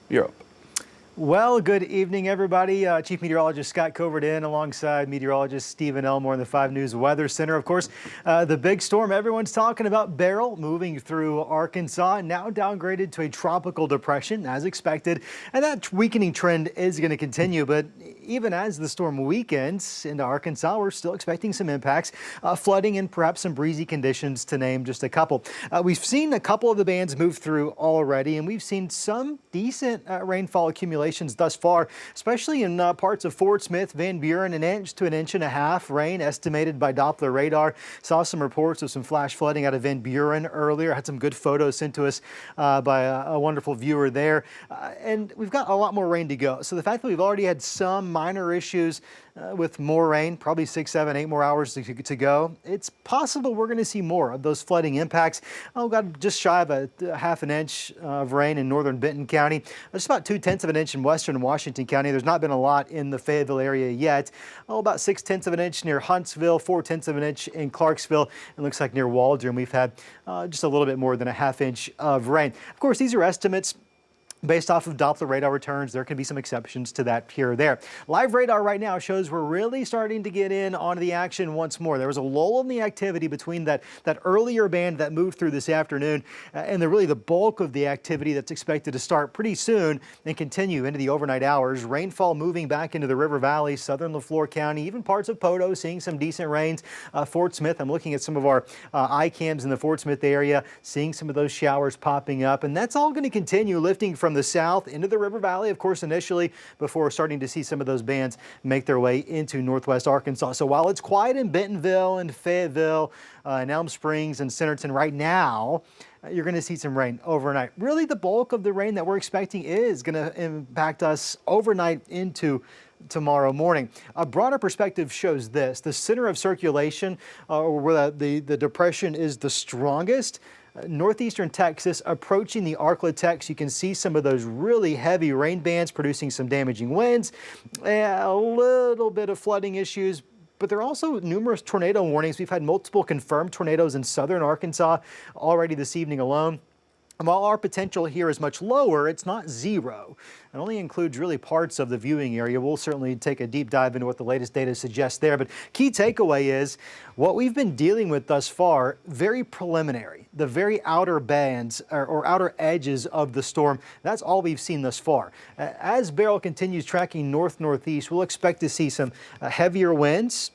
You're up. Well, good evening, everybody. Chief Meteorologist Scott Covert in alongside meteorologist Stephen Elmore in the 5 News Weather Center. Of course, the big storm everyone's talking about, Beryl, moving through Arkansas, now downgraded to a tropical depression as expected. And that weakening trend is going to continue. But even as the storm weakens into Arkansas, we're still expecting some impacts, flooding and perhaps some breezy conditions, to name just a couple. We've seen a couple of the bands move through already, and we've seen some decent rainfall accumulation thus far, especially in parts of Fort Smith, Van Buren, 1 inch to 1.5 inches rain estimated by Doppler radar. Saw some reports of some flash flooding out of Van Buren earlier. Had some good photos sent to us by a wonderful viewer there. And we've got a lot more rain to go. So the fact that we've already had some minor issues with more rain, probably 6, 7, 8 more hours to go, it's possible we're going to see more of those flooding impacts. Oh, got just shy of a 1/2 inch of rain in northern Benton County, just about 2/10 of an inch in western Washington County. There's not been a lot in the Fayetteville area yet. Oh, about 6/10 of an inch near Huntsville, 4/10 of an inch in Clarksville. It looks like near Waldron we've had just a little bit more than a 1/2 inch of rain. Of course, these are estimates based off of Doppler radar returns. There can be some exceptions to that here or there. Live radar right now shows we're really starting to get in onto the action once more. There was a lull in the activity between that earlier band that moved through this afternoon and really the bulk of the activity that's expected to start pretty soon and continue into the overnight hours. Rainfall moving back into the River Valley, southern Leflore County, even parts of Poto seeing some decent rains. Fort Smith, I'm looking at some of our iCams in the Fort Smith area, seeing some of those showers popping up, and that's all going to continue lifting from the south into the River Valley, of course, initially, before starting to see some of those bands make their way into northwest Arkansas. So while it's quiet in Bentonville and Fayetteville and Elm Springs and Centerton right now, you're going to see some rain overnight. Really, the bulk of the rain that we're expecting is going to impact us overnight into tomorrow morning. A broader perspective shows this. The center of circulation, where the depression is the strongest, northeastern Texas approaching the Arklatex. You can see some of those really heavy rain bands producing some damaging winds, a little bit of flooding issues, but there are also numerous tornado warnings. We've had multiple confirmed tornadoes in southern Arkansas already this evening alone. And while our potential here is much lower, it's not zero. It only includes really parts of the viewing area. We'll certainly take a deep dive into what the latest data suggests there. But key takeaway is what we've been dealing with thus far, very preliminary. The very outer bands or outer edges of the storm, that's all we've seen thus far. As Beryl continues tracking north-northeast, we'll expect to see some heavier winds.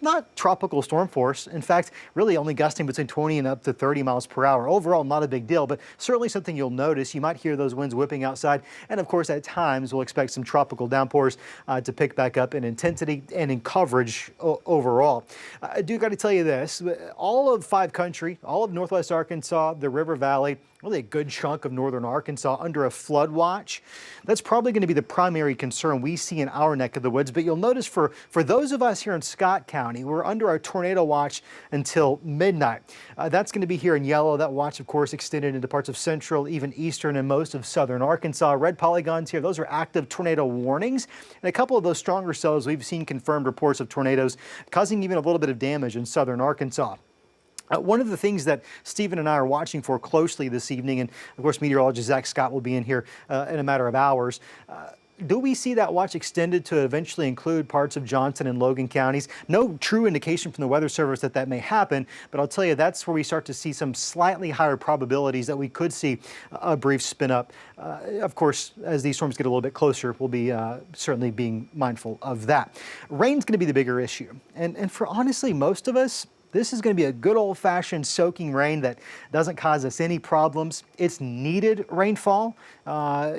Not tropical storm force. In fact, really only gusting between 20 and up to 30 miles per hour. Overall, not a big deal, but certainly something you'll notice. You might hear those winds whipping outside. And of course, at times, we'll expect some tropical downpours to pick back up in intensity and in coverage overall. I do got to tell you this, all of 5COUNTRY, all of northwest Arkansas, the River Valley, really a good chunk of northern Arkansas under a flood watch. That's probably going to be the primary concern we see in our neck of the woods. But you'll notice for those of us here in Scott County, we're under our tornado watch until midnight. That's going to be here in yellow. That watch, of course, extended into parts of central, even eastern, and most of southern Arkansas. Red polygons here, those are active tornado warnings. And a couple of those stronger cells, we've seen confirmed reports of tornadoes causing even a little bit of damage in southern Arkansas. One of the things that Stephen and I are watching for closely this evening, and of course meteorologist Zach Scott will be in here in a matter of hours, do we see that watch extended to eventually include parts of Johnson and Logan counties? No true indication from the Weather Service that may happen, but I'll tell you that's where we start to see some slightly higher probabilities that we could see a brief spin up. Of course, as these storms get a little bit closer, we'll be certainly being mindful of that. Rain's going to be the bigger issue, and for honestly most of us, this is going to be a good old-fashioned soaking rain that doesn't cause us any problems. It's needed rainfall.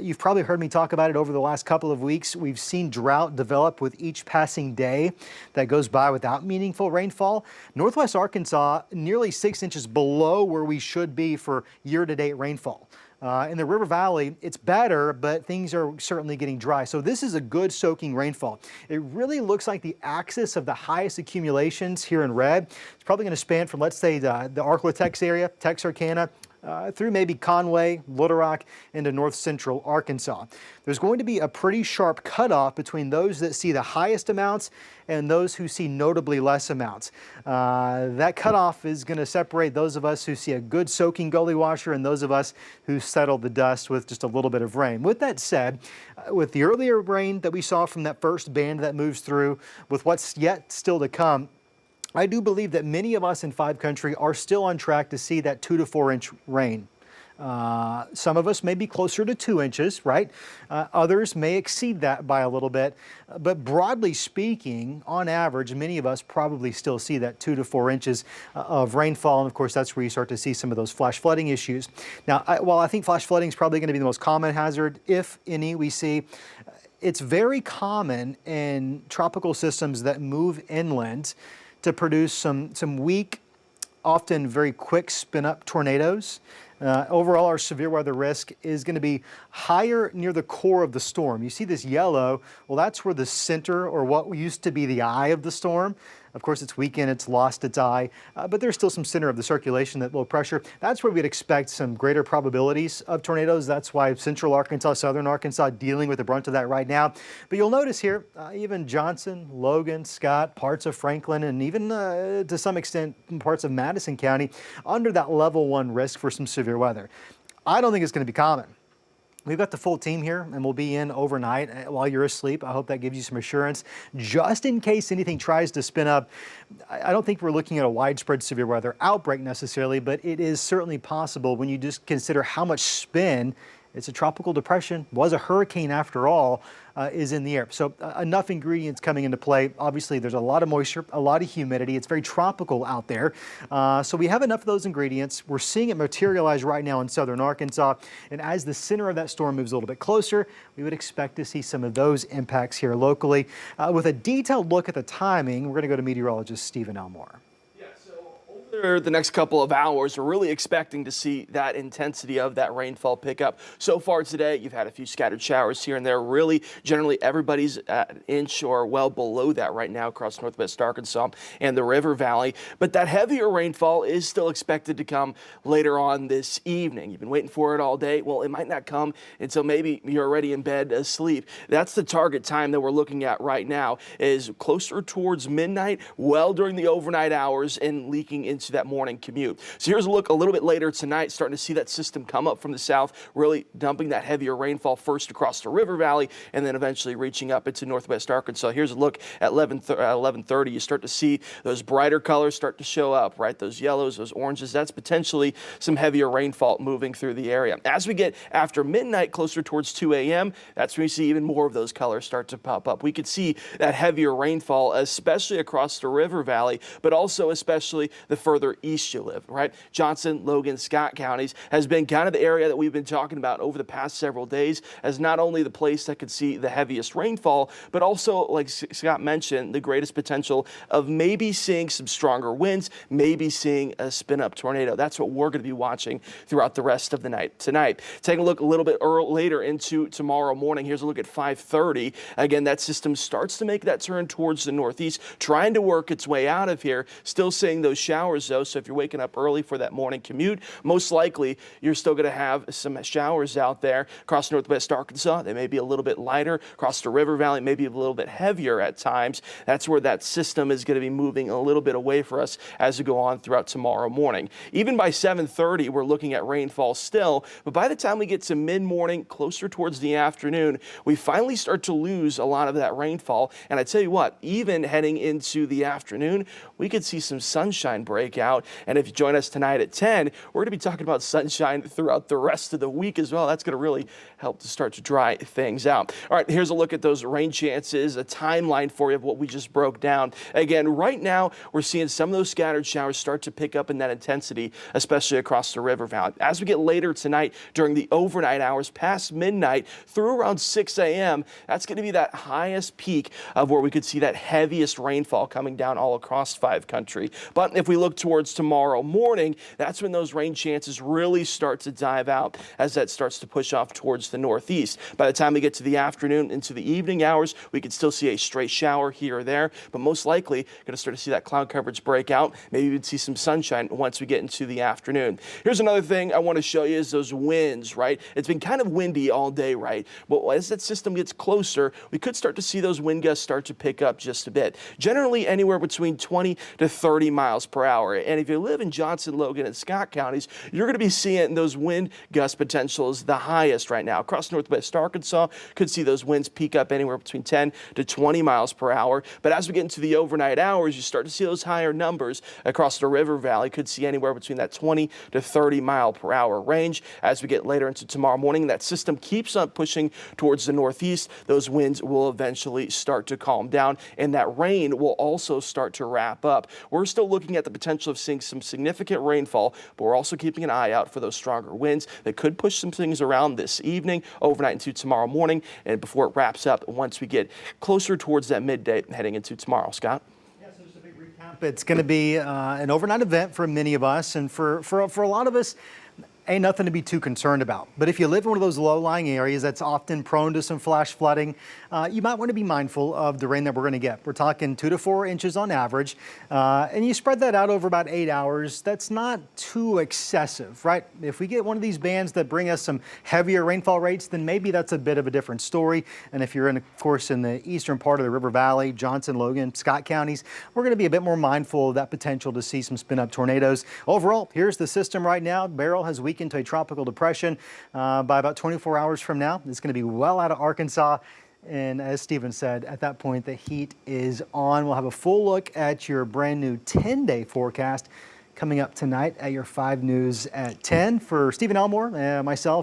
You've probably heard me talk about it over the last couple of weeks. We've seen drought develop with each passing day that goes by without meaningful rainfall. Northwest Arkansas, nearly 6 inches below where we should be for year-to-date rainfall. In the River Valley, it's better, but things are certainly getting dry. So this is a good soaking rainfall. It really looks like the axis of the highest accumulations here in red. It's probably going to span from, let's say, the Arklatex area, Texarkana, through maybe Conway, Little Rock, into north central Arkansas. There's going to be a pretty sharp cutoff between those that see the highest amounts and those who see notably less amounts. That cutoff is going to separate those of us who see a good soaking gully washer and those of us who settle the dust with just a little bit of rain. With that said, with the earlier rain that we saw from that first band that moves through, with what's yet still to come, I do believe that many of us in 5 Country are still on track to see that 2 to 4 inch rain. Some of us may be closer to 2 inches, right? Others may exceed that by a little bit. But broadly speaking, on average, many of us probably still see that 2 to 4 inches of rainfall. And of course, that's where you start to see some of those flash flooding issues. Now, while I think flash flooding is probably going to be the most common hazard, if any, we see, it's very common in tropical systems that move inland to produce some weak, often very quick spin-up tornadoes. Overall, our severe weather risk is going to be higher near the core of the storm. You see this yellow, well, that's where the center, or what used to be the eye of the storm. Of course, it's weakened, it's lost its eye, but there's still some center of the circulation, that low pressure. That's where we'd expect some greater probabilities of tornadoes. That's why central Arkansas, southern Arkansas dealing with the brunt of that right now. But you'll notice here, even Johnson, Logan, Scott, parts of Franklin, and even to some extent parts of Madison County under that level 1 risk for some severe weather. I don't think it's going to be common. We've got the full team here, and we'll be in overnight while you're asleep. I hope that gives you some assurance. Just in case anything tries to spin up, I don't think we're looking at a widespread severe weather outbreak necessarily, but it is certainly possible when you just consider how much spin. It's a tropical depression, was a hurricane after all, is in the air. So enough ingredients coming into play. Obviously, there's a lot of moisture, a lot of humidity. It's very tropical out there. So we have enough of those ingredients. We're seeing it materialize right now in southern Arkansas. And as the center of that storm moves a little bit closer, we would expect to see some of those impacts here locally. With a detailed look at the timing, we're going to go to meteorologist Stephen Elmore. The next couple of hours, we're really expecting to see that intensity of that rainfall pick up. So far today, you've had a few scattered showers here and there. Really, generally, everybody's at an inch or well below that right now across northwest Arkansas and the River Valley. But that heavier rainfall is still expected to come later on this evening. You've been waiting for it all day. Well, it might not come until maybe you're already in bed asleep. That's the target time that we're looking at right now, is closer towards midnight, well during the overnight hours, and leaking into that morning commute. So here's a look a little bit later tonight, starting to see that system come up from the south, really dumping that heavier rainfall first across the River Valley and then eventually reaching up into northwest Arkansas. Here's a look at 11:30. You start to see those brighter colors start to show up, right? Those yellows, those oranges. That's potentially some heavier rainfall moving through the area. As we get after midnight, closer towards 2 a.m., that's when we see even more of those colors start to pop up. We could see that heavier rainfall, especially across the River Valley, but also especially the further east you live, right? Johnson, Logan, Scott counties has been kind of the area that we've been talking about over the past several days as not only the place that could see the heaviest rainfall, but also, like Scott mentioned, the greatest potential of maybe seeing some stronger winds, maybe seeing a spin-up tornado. That's what we're going to be watching throughout the rest of the night tonight. Taking a look a little bit later into tomorrow morning. Here's a look at 5:30. Again, that system starts to make that turn towards the northeast, trying to work its way out of here. Still seeing those showers, though. So if you're waking up early for that morning commute, most likely you're still going to have some showers out there across northwest Arkansas. They may be a little bit lighter. Across the River Valley, maybe a little bit heavier at times. That's where that system is going to be moving a little bit away for us as we go on throughout tomorrow morning. Even by 7:30, we're looking at rainfall still. But by the time we get to mid-morning, closer towards the afternoon, we finally start to lose a lot of that rainfall. And I tell you what, even heading into the afternoon, we could see some sunshine break out. And if you join us tonight at 10, we're going to be talking about sunshine throughout the rest of the week as well. That's going to really help to start to dry things out. All right, here's a look at those rain chances, a timeline for you of what we just broke down. Again, right now, we're seeing some of those scattered showers start to pick up in that intensity, especially across the River Valley. As we get later tonight during the overnight hours, past midnight through around 6 a.m., that's going to be that highest peak of where we could see that heaviest rainfall coming down all across 5 Country. But if we look towards tomorrow morning, that's when those rain chances really start to dive out as that starts to push off towards the northeast. By the time we get to the afternoon into the evening hours, we could still see a stray shower here or there, but most likely going to start to see that cloud coverage break out. Maybe we'd see some sunshine once we get into the afternoon. Here's another thing I want to show you is those winds, right? It's been kind of windy all day, right? But as that system gets closer, we could start to see those wind gusts start to pick up just a bit. Generally anywhere between 20 to 30 miles per hour. And if you live in Johnson, Logan, and Scott counties, you're going to be seeing those wind gust potentials the highest right now. Across northwest Arkansas, could see those winds peak up anywhere between 10 to 20 miles per hour. But as we get into the overnight hours, you start to see those higher numbers across the river valley. Could see anywhere between that 20 to 30 mile per hour range. As we get later into tomorrow morning, that system keeps on pushing towards the northeast. Those winds will eventually start to calm down, and that rain will also start to wrap up. We're still looking at the potential of seeing some significant rainfall, but we're also keeping an eye out for those stronger winds that could push some things around this evening, overnight into tomorrow morning, and before it wraps up once we get closer towards that midday heading into tomorrow. Scott? Yeah, so just a big recap. It's going to be an overnight event for many of us, and for a lot of us, ain't nothing to be too concerned about. But if you live in one of those low-lying areas that's often prone to some flash flooding, you might want to be mindful of the rain that we're going to get. We're talking 2 to 4 inches on average, and you spread that out over about 8 hours. That's not too excessive, right? If we get one of these bands that bring us some heavier rainfall rates, then maybe that's a bit of a different story. And if you're in, of course, in the eastern part of the River Valley, Johnson, Logan, Scott counties, we're going to be a bit more mindful of that potential to see some spin-up tornadoes. Overall, here's the system right now. Beryl has weakened to a tropical depression by about 24 hours from now. It's going to be well out of Arkansas. And as Stephen said, at that point, the heat is on. We'll have a full look at your brand new 10-day forecast coming up tonight at your 5 News at 10. For Stephen Elmore and myself,